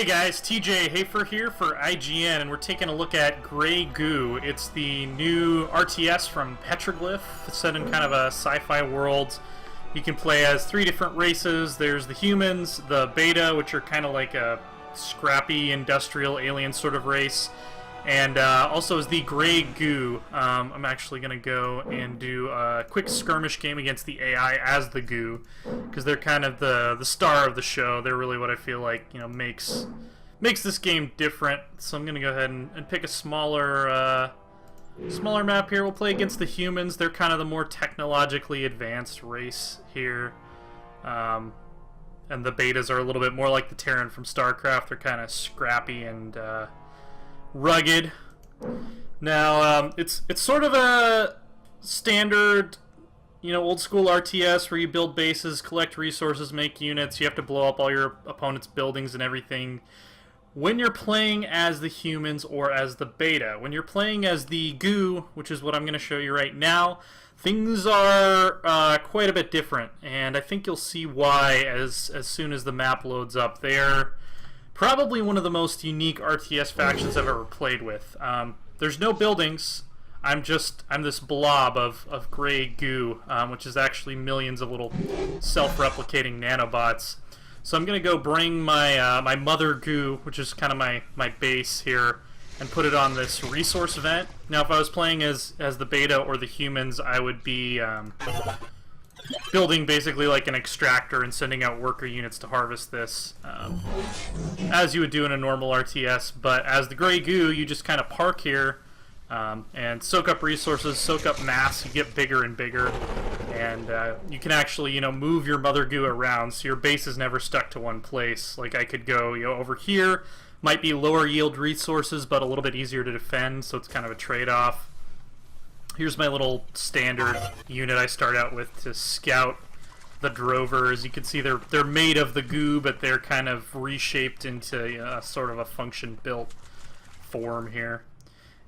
Hey guys, TJ Hafer here for IGN, and we're taking a look at Grey Goo. It's the new RTS from Petroglyph. It's set in kind of a sci-fi world. You can play as 3 different races. There's the humans, the beta, which are kind of like a scrappy industrial alien sort of race, and also is the Grey Goo. I'm actually going to go and do a quick skirmish game against the AI as the Goo, because they're kind of the star of the show. They're really what I feel like, you know, makes this game different. So I'm going to go ahead and pick a smaller map here. We'll play against the humans. They're kind of the more technologically advanced race here. And the betas are a little bit more like the Terran from StarCraft. They're kind of scrappy and rugged. Now, it's sort of a standard, you know, old school RTS where you build bases, collect resources, make units. You have to blow up all your opponent's buildings and everything. When you're playing as the humans or as the beta, when you're playing as the Goo, which is what I'm going to show you right now, things are quite a bit different, and I think you'll see why as soon as the map loads up. They're probably one of the most unique RTS factions I've ever played with. There's no buildings. I'm this blob of Grey Goo, which is actually millions of little self-replicating nanobots. So I'm going to go bring my my mother Goo, which is kind of my base here, and put it on this resource event. Now, if I was playing as the beta or the humans, I would be building basically like an extractor and sending out worker units to harvest this, as you would do in a normal RTS. But as the Grey Goo, you just kind of park here and soak up resources, soak up mass. You get bigger and bigger, and you can actually, you know, move your mother Goo around, so your base is never stuck to one place. Like I could go, you know, over here. Might be lower yield resources, but a little bit easier to defend, so it's kind of a trade-off. Here's my little standard unit I start out with to scout the drovers. You can see they're made of the Goo, but they're kind of reshaped into sort of a function-built form here.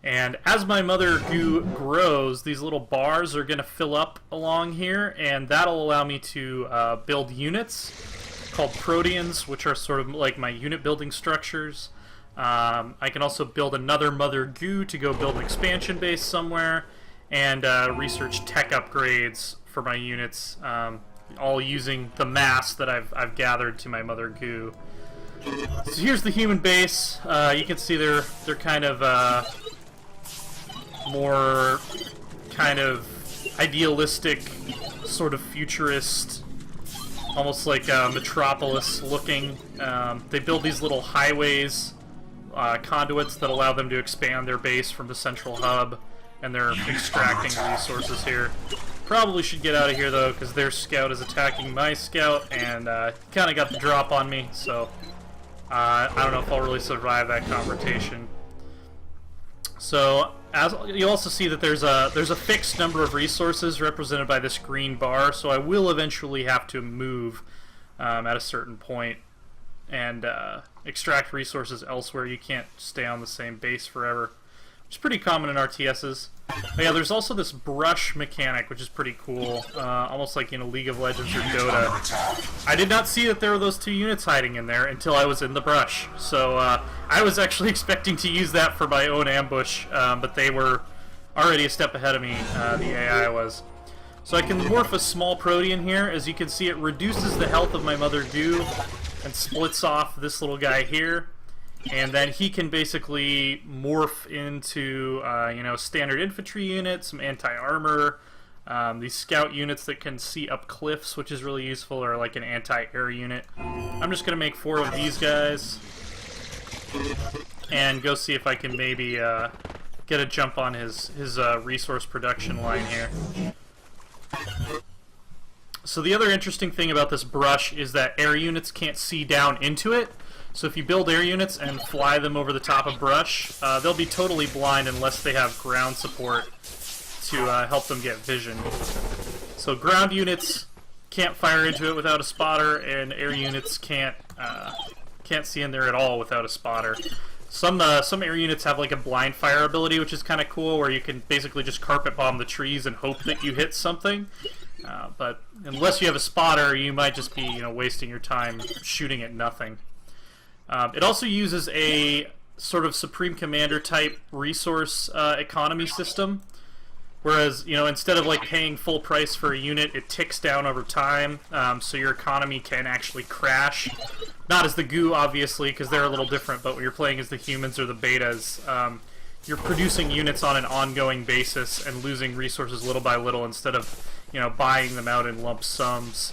And as my mother Goo grows, these little bars are going to fill up along here, and that'll allow me to build units called proteans, which are sort of like my unit building structures. I can also build another mother Goo to go build an expansion base somewhere, and research tech upgrades for my units, all using the mass that I've gathered to my mother Goo. So here's the human base. You can see they're kind of more kind of idealistic, sort of futurist, almost like Metropolis looking. They build these little highways, conduits that allow them to expand their base from the central hub, and they're extracting resources here. Probably should get out of here though, because their scout is attacking my scout, and kind of got the drop on me, so I don't know if I'll really survive that confrontation. So as you'll also see that there's a fixed number of resources represented by this green bar, so I will eventually have to move at a certain point and extract resources elsewhere. You can't stay on the same base forever, which is pretty common in RTSs. But yeah, there's also this brush mechanic, which is pretty cool, almost like, you know, League of Legends or Dota. I did not see that there were those 2 units hiding in there until I was in the brush. So I was actually expecting to use that for my own ambush, but they were already a step ahead of me, the AI was. So I can morph a small protean here. As you can see, it reduces the health of my mother Goo and splits off this little guy here. And then he can basically morph into, you know, standard infantry units, some anti-armor, these scout units that can see up cliffs, which is really useful, or like an anti-air unit. I'm just going to make 4 of these guys and go see if I can maybe get a jump on his resource production line here. So the other interesting thing about this brush is that air units can't see down into it. So if you build air units and fly them over the top of brush, they'll be totally blind unless they have ground support to help them get vision. So ground units can't fire into it without a spotter, and air units can't see in there at all without a spotter. Some air units have like a blind fire ability, which is kind of cool, where you can basically just carpet bomb the trees and hope that you hit something. But unless you have a spotter, you might just be, you know, wasting your time shooting at nothing. It also uses a sort of Supreme Commander type resource economy system, whereas, you know, instead of like paying full price for a unit, it ticks down over time, so your economy can actually crash. Not as the goo, obviously, because they're a little different, but when you're playing as the humans or the betas, you're producing units on an ongoing basis and losing resources little by little instead of, you know, buying them out in lump sums,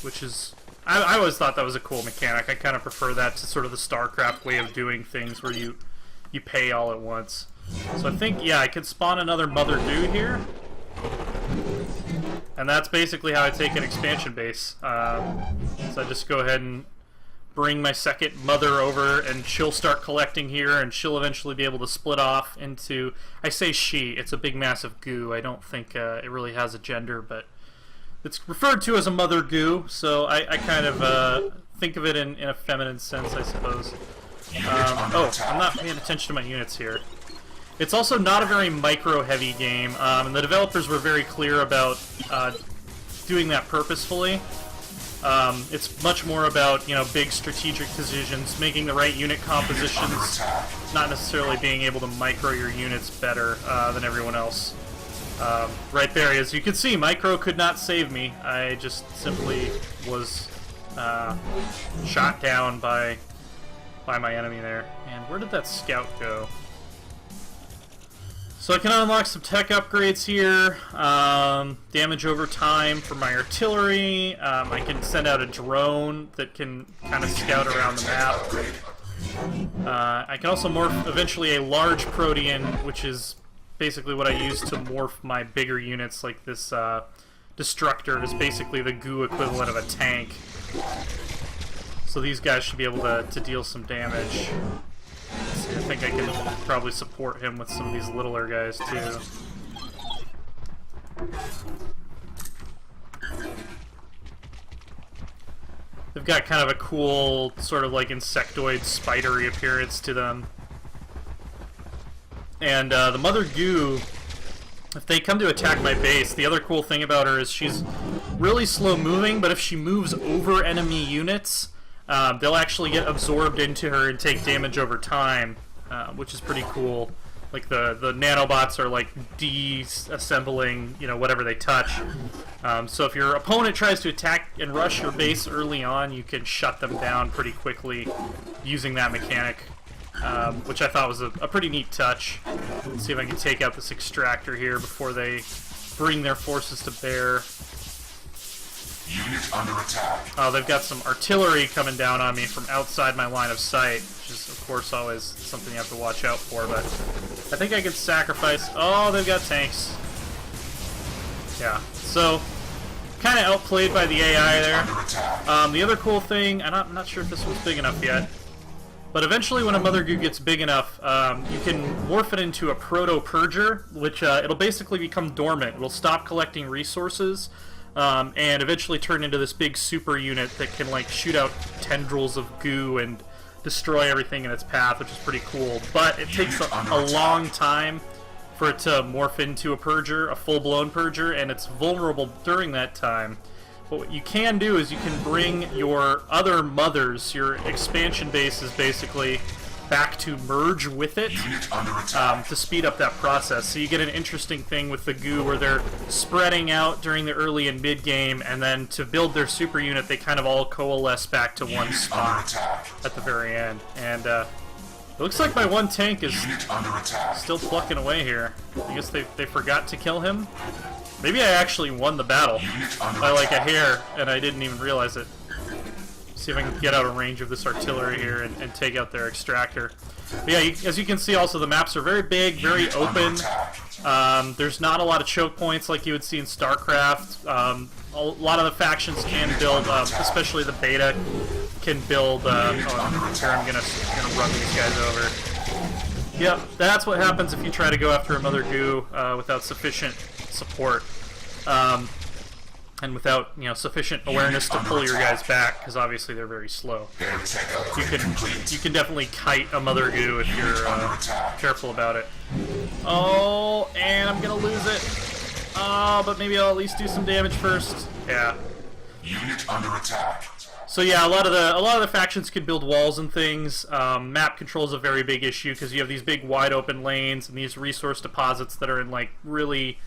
which is... I always thought that was a cool mechanic. I kind of prefer that to sort of the StarCraft way of doing things where you pay all at once. So I think, yeah, I could spawn another Mother Goo here. And that's basically how I take an expansion base. So I just go ahead and bring my second Mother over, and she'll start collecting here, and she'll eventually be able to split off into... I say she, it's a big massive goo. I don't think it really has a gender, but... It's referred to as a Mother Goo, so I kind of think of it in a feminine sense, I suppose. Oh, I'm not paying attention to my units here. It's also not a very micro-heavy game, and the developers were very clear about doing that purposefully. It's much more about, you know, big strategic decisions, making the right unit compositions, not necessarily being able to micro your units better than everyone else. Right there, as you can see, micro could not save me. I just simply was shot down by my enemy there. And where did that scout go? So I can unlock some tech upgrades here. Damage over time for my artillery. I can send out a drone that can kind of scout around the map. I can also morph eventually a large Protean, which is basically what I use to morph my bigger units, like this Destructor is basically the goo equivalent of a tank. So these guys should be able to deal some damage. Let's see, I think I can probably support him with some of these littler guys too. They've got kind of a cool, sort of like insectoid, spidery appearance to them. And the Mother Goo, if they come to attack my base, the other cool thing about her is she's really slow moving, but if she moves over enemy units, they'll actually get absorbed into her and take damage over time, which is pretty cool. Like the nanobots are like de-assembling, you know, whatever they touch. So if your opponent tries to attack and rush your base early on, you can shut them down pretty quickly using that mechanic. Which I thought was a pretty neat touch. Let's see if I can take out this extractor here before they bring their forces to bear. Unit under attack. Oh, they've got some artillery coming down on me from outside my line of sight, which is, of course, always something you have to watch out for, but I think I could sacrifice... Oh, they've got tanks. Yeah, so kind of outplayed by the AI there. The other cool thing, I'm not sure if this one's big enough yet, but eventually when a Mother Goo gets big enough, you can morph it into a Proto-Purger, which it'll basically become dormant. It'll stop collecting resources, and eventually turn into this big super unit that can like shoot out tendrils of goo and destroy everything in its path, which is pretty cool. But it takes a long time for it to morph into a Purger, a full-blown Purger, and it's vulnerable during that time. But what you can do is you can bring your other mothers, your expansion bases basically, back to merge with it to speed up that process. So you get an interesting thing with the goo where they're spreading out during the early and mid game, and then to build their super unit they kind of all coalesce back to one spot at the very end. And it looks like my one tank is still plucking away here. I guess they forgot to kill him. Maybe I actually won the battle by like a hair and I didn't even realize it. See if I can get out of range of this artillery here and take out their extractor. But yeah, as you can see also the maps are very big, very open. There's not a lot of choke points like you would see in StarCraft. A lot of the factions can build, especially the beta can build, here I'm gonna run these guys over. Yep, that's what happens if you try to go after a Mother Goo without sufficient support. And without, you know, sufficient awareness to pull your guys back, because obviously they're very slow. You can definitely kite a Mother Goo if you're careful about it. Oh, and I'm gonna lose it. Oh, but maybe I'll at least do some damage first. Yeah. Unit under attack. So yeah, a lot of the factions can build walls and things. Map control is a very big issue because you have these big wide open lanes and these resource deposits that are in like really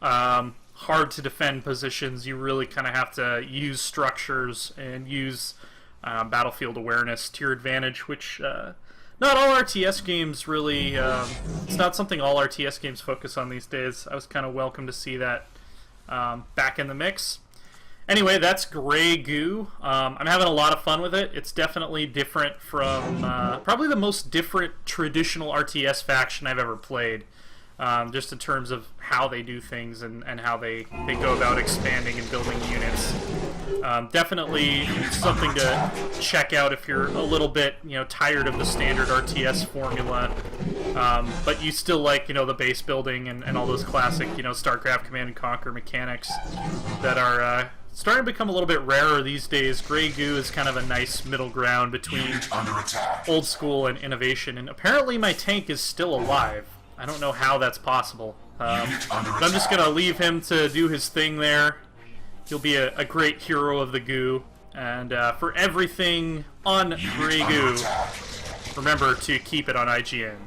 hard to defend positions. You really kind of have to use structures and use battlefield awareness to your advantage, which not all RTS games really. It's not something all RTS games focus on these days. I was kind of welcome to see that back in the mix. Anyway, that's Grey Goo. I'm having a lot of fun with it. It's definitely different from probably the most different traditional RTS faction I've ever played, just in terms of how they do things and how they go about expanding and building units. Definitely something to check out if you're a little bit tired of the standard RTS formula, but you still like the base building and all those classic StarCraft Command and Conquer mechanics that are starting to become a little bit rarer these days. Grey Goo is kind of a nice middle ground between old school and innovation, and apparently my tank is still alive. I don't know how that's possible, but I'm just going to leave him to do his thing there. He'll be a great hero of the Goo, and for everything on Grey Goo, remember to keep it on IGN.